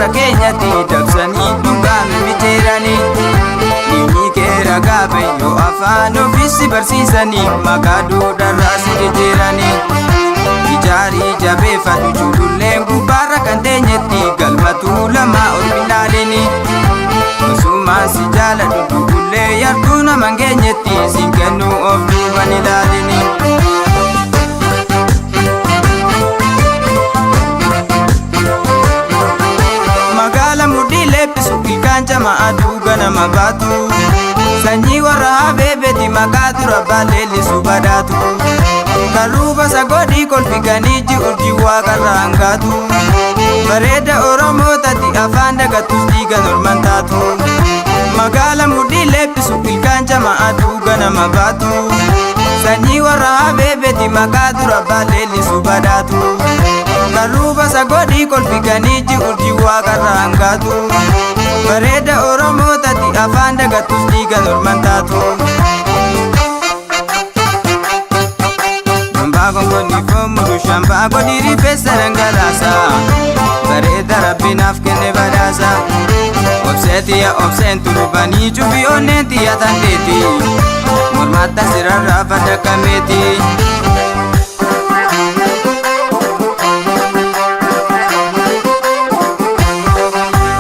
warra keenyatti dabsanii dhugaa mimiteeranii dhiigni kee ragaa bayyoo afaan ofiisi barsiisanii maqaa duudharraa si jijjiiranii ijaarii jabeeffadhu jululleen gubbaarra kan teenyetti galmatuu lama orminaalini masumaan si jaaladhu dugullee yartuu naman geenyetti siin kennu of duuban ilaalini magaala mudhii leephisu ilkaan jamaa duuga nama baatu sanyii warra habeebeti maqaa dura baalleellisu badaatu karuba sagodi kolfikanii urjii waaqarra hangaatu bareeda oromootatti afaan dagatus dhiiga norman taatu magaala mudhii leephisu ilkaan jamaa duuga nama baatu sanyii warra habeebeti maqaa dura baalleellisu badaatu karuba sagodi kolfikanii urjii waaqarra hangaatu bareeda oromootatti afaan dagatus dhiiga norman taatu Gongoni fomudu shamba godiri pesa rangalasa bareeda rabbinaaf kenne badhaasa obseetiya obseentu rubanii cufi onneentiya tandeeti mormatta sirarraa fadda kameeti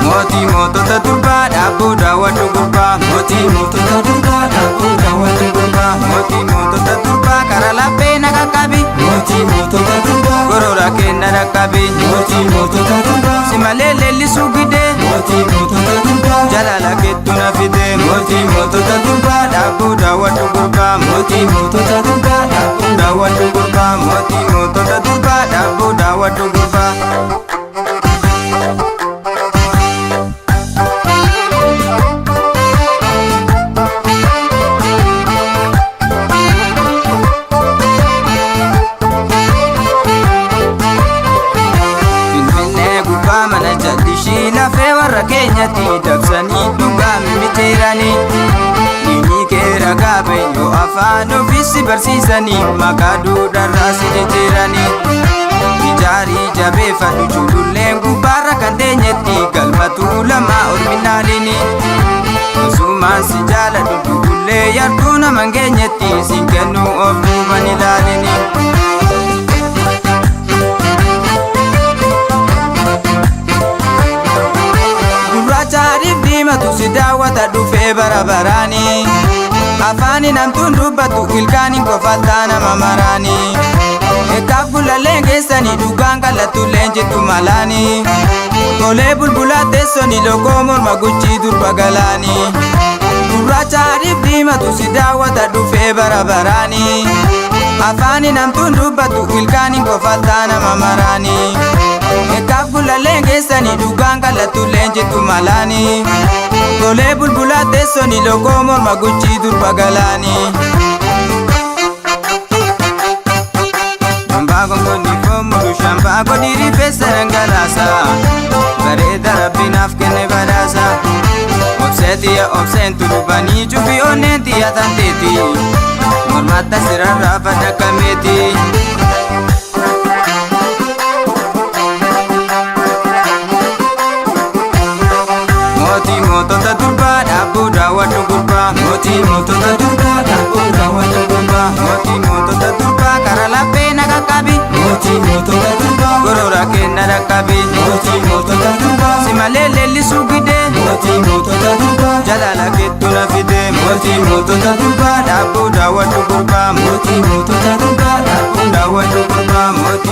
mootii mootota durbaa dhaabbuu daawwadhu gurbaa mootii mootota durbaa dhaabbuu daawwadhu gurbaa mootii mootota durbaa kara laphee naqa qabi mootii mootota durbaa gorora kenna dhaqqabi mootii mootota durbaa simalee leellisuu gidee mootii mootota durbaa jalala keettu na fide mootii mootota durbaa dhaabbuu daawwadhu gurbaa mootii mootota durbaa dhaabbuu daawwadhu gurbaa mootii mootota durbaa dhaabbuu daawwadhu gurbaa lafee warra keenyatti dabsanii dhugaa mimiteeranii dhiigni kee ragaa bayyoo afaan ofiisi barsiisanii maqaa duudharraa si jijjiiranii ijaarii jabeeffadhu jululleen gubbaarra kan teenyetti galmatuu lama orminaalini masumaan si jaaladhu dugullee yartuu naman geenyetti siin kennu of duuban ilaalini matu si daawwata dhufee barabaraanii afaani namtuun dubbatu ilkaaniin kofaltaa nama maraanii ekkaaf bulalleen keessanii dhugaan qallatulleen jittu malaanii tolee bulbulaa teessoni lokoo morma guchii durba galaanii gurraacha adiif diimatu si daawwata dhufee barabaraanii afaani namtuun dubbatu ilkaaniin kofaltaa nama maraanii ekkaaf bulalleen keessanii dhugaan qallatulleen jittu malaanii tolee bulbulaa teessoni lokoo morma guchii durba galaanii Shambaa gongoni fomudu shambaa godiri pesa rangalasa bareeda rabbinaaf kenne badhaasa obseetiya obseentu rubanii cufi onneentiya tandeeti mormatta sirarraa fadda kameeti mootii mootota durbaa dhaabbuu daawwadhu gurbaa mootii mootota durbaa dhaabbuu daawwadhu gurbaa mootii mootota durbaa kara laphee naqa qabi mootii mootota durbaa gorora kenna dhaqqabi mootii mootota durbaa simalee leellisuu gidee mootii mootota durbaa jalala keettu na fide mootii mootota durbaa dhaabbuu daawwadhu gurbaa mootii mootota durbaa dhaabbuu daawwadhu gurbaa mootii